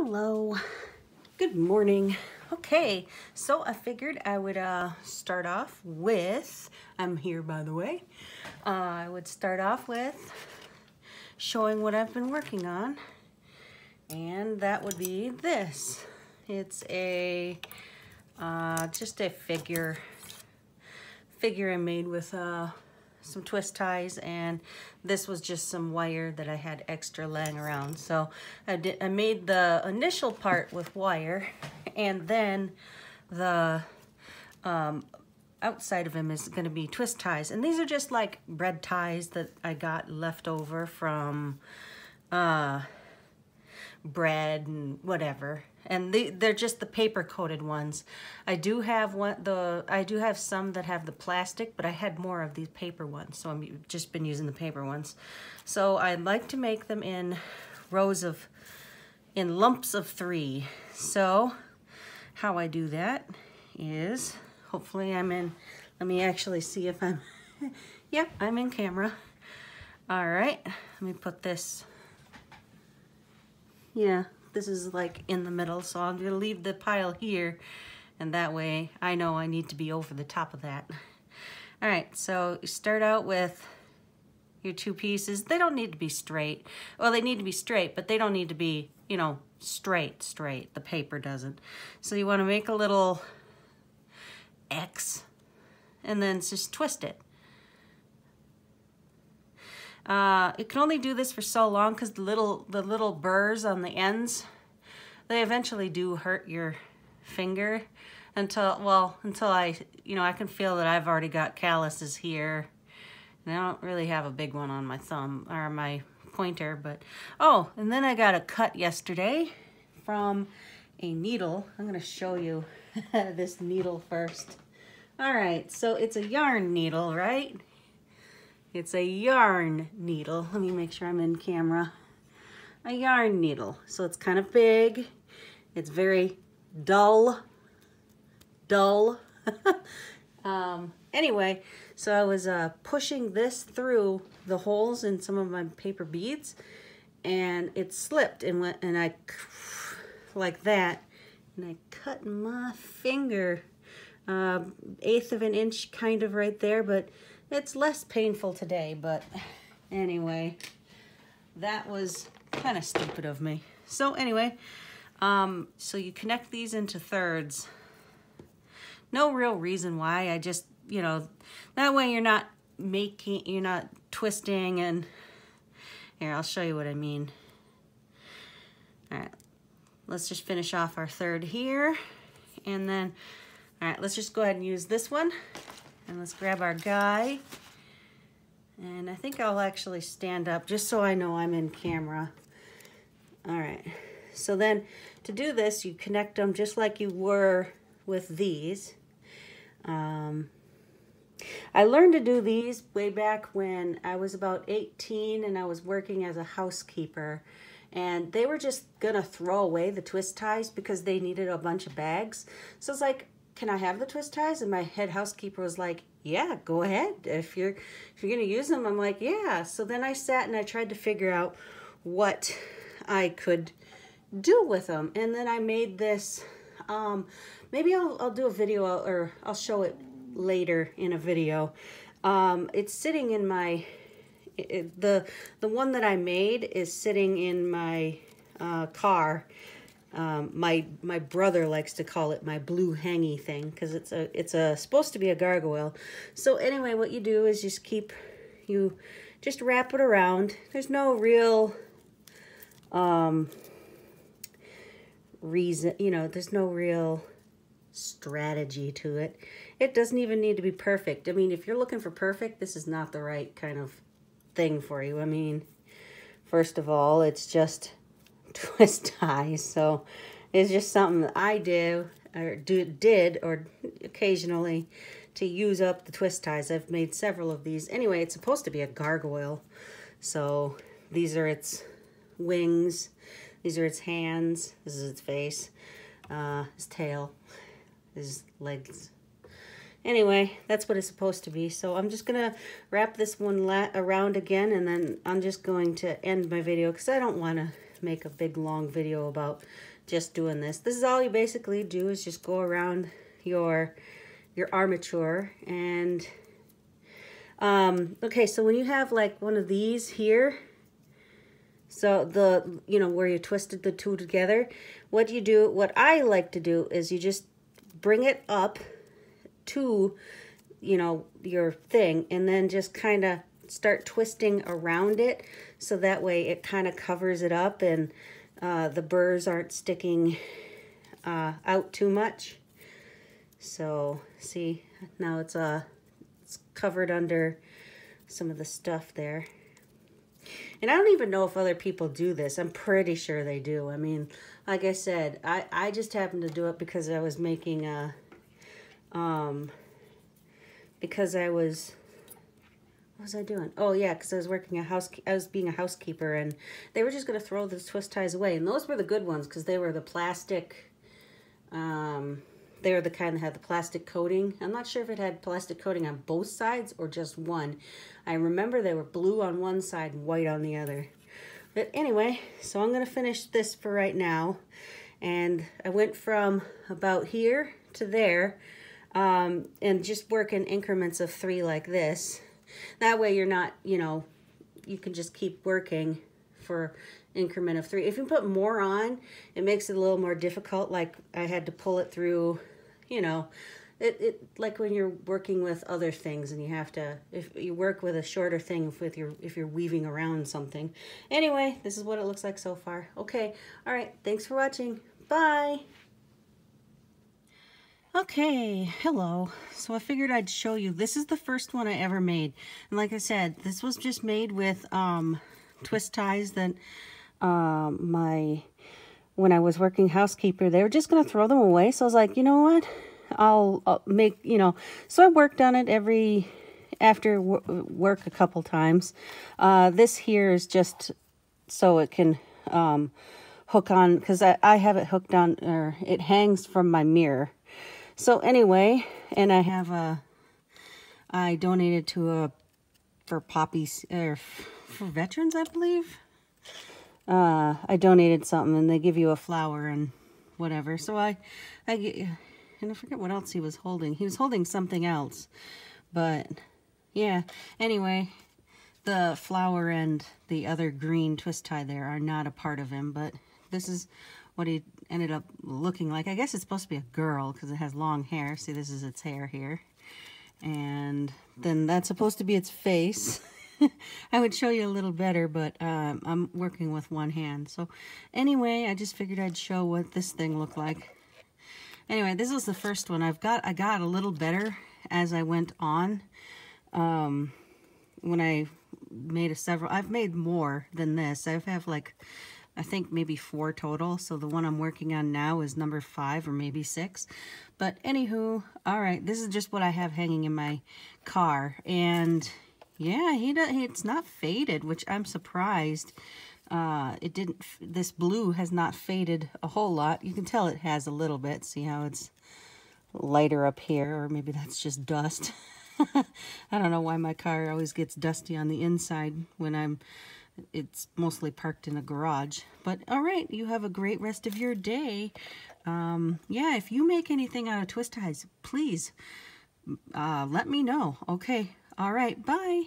Hello, good morning. Okay, so I figured I would start off with, I'm here by the way, I would start off with showing what I've been working on, and that would be this. It's a, just a figure I made with some twist ties, and this was just some wire that I had extra laying around. So I made the initial part with wire, and then the outside of him is going to be twist ties. And these are just like bread ties that I got left over from bread and whatever, and they're just the paper coated ones. I do have some that have the plastic, but I had more of these paper ones, so I've just been using the paper ones. So I'd like to make them in lumps of 3. So how I do that is, hopefully I'm in, let me actually see if I'm yep, I'm in camera. All right, let me put this, yeah, this is like in the middle, so I'm gonna leave the pile here, and that way I know I need to be over the top of that. All right, so you start out with your 2 pieces. They don't need to be straight. Well, they need to be straight, but they don't need to be, you know, straight. The paper doesn't. So you wanna make a little X, and then just twist it. You can only do this for so long because the little burrs on the ends, they eventually do hurt your finger until I can feel that I've already got calluses here. And I don't really have a big one on my thumb or my pointer, but oh, and then I got a cut yesterday from a needle. I'm gonna show you this needle first. All right, so it's a yarn needle, right? It's a yarn needle. Let me make sure I'm in camera. A yarn needle. So it's kind of big. It's very dull. Anyway, so I was pushing this through the holes in some of my paper beads, and it slipped and went, and I, like that, and I cut my finger, 1/8 of an inch kind of right there, but it's less painful today. But anyway, that was kind of stupid of me. So anyway, so you connect these into thirds. No real reason why, I just, you know, that way you're not twisting, and here, I'll show you what I mean. All right, let's just finish off our third here, and then, all right, let's just go ahead and use this one. And let's grab our guy, and I think I'll actually stand up just so I know I'm in camera. All right, so then to do this, you connect them just like you were with these. I learned to do these way back when I was about 18 and I was working as a housekeeper, and they were just gonna throw away the twist ties because they needed a bunch of bags. So it's like, can I have the twist ties? And my head housekeeper was like, yeah, go ahead. If you're gonna use them, I'm like, yeah. So then I sat and I tried to figure out what I could do with them. And then I made this, maybe I'll do a video, or I'll show it later in a video. It's sitting in my, the one that I made is sitting in my car. My brother likes to call it my blue hangy thing because it's supposed to be a gargoyle. So anyway, what you do is you just wrap it around. There's no real reason, you know, there's no real strategy to it. It doesn't even need to be perfect. I mean, if you're looking for perfect, this is not the right kind of thing for you. I mean, first of all, it's just twist ties, so it's just something that I did occasionally to use up the twist ties. I've made several of these. Anyway, it's supposed to be a gargoyle, so these are its wings, these are its hands, this is its face, his tail, his legs. Anyway, that's what it's supposed to be. So I'm just gonna wrap this one around again, and then I'm just going to end my video because I don't want to to make a big long video about just doing this. This is all you basically do, is just go around your armature. And okay, so when you have like one of these here, so the, you know, where you twisted the two together, what you do, what I like to do is you just bring it up to, you know, your thing, and then just kind of start twisting around it, so that way it kind of covers it up, and the burrs aren't sticking out too much. So see, now it's covered under some of the stuff there. And I don't even know if other people do this. I'm pretty sure they do. I mean, like I said, I just happened to do it because I was making a, because I was, what was I doing? Oh yeah, because I was working I was being a housekeeper, and they were just going to throw the twist ties away. And those were the good ones, because they were the plastic, they were the kind that had the plastic coating. I'm not sure if it had plastic coating on both sides or just one. I remember they were blue on one side and white on the other. But anyway, so I'm going to finish this for right now. And I went from about here to there, and just work in increments of 3 like this. That way you're not, you know, you can just keep working for increment of 3. If you put more on, it makes it a little more difficult. Like I had to pull it through, you know, it like when you're working with other things, and you have to, if you work with a shorter thing with if you're weaving around something. Anyway, this is what it looks like so far. Okay, all right, thanks for watching. Bye. Okay, hello. So I figured I'd show you. This is the first one I ever made. And like I said, this was just made with twist ties that when I was working housekeeper, they were just going to throw them away. So I was like, you know what? I'll make, you know, so I worked on it after work a couple times. This here is just so it can hook on, because I have it hooked on, or it hangs from my mirror. So anyway, and I have I donated to for poppies, or for veterans, I believe. I donated something, and they give you a flower and whatever. So and I forget what else he was holding. He was holding something else, but yeah. Anyway, the flower and the other green twist tie there are not a part of him, but this is what he ended up looking like. I guess it's supposed to be a girl because it has long hair. See, this is its hair here. And then that's supposed to be its face. I would show you a little better, but I'm working with one hand. So anyway, I just figured I'd show what this thing looked like. Anyway, this was the first one. I got a little better as I went on. When I made I've made more than this. I have like, I think maybe 4 total. So the one I'm working on now is number 5 or maybe 6. But anywho, all right, this is just what I have hanging in my car. And yeah, it's not faded, which I'm surprised. This blue has not faded a whole lot. You can tell it has a little bit. See how it's lighter up here, or maybe that's just dust. I don't know why my car always gets dusty on the inside when it's mostly parked in a garage. But all right, you have a great rest of your day. Yeah, if you make anything out of twist ties, please let me know. Okay, all right, bye.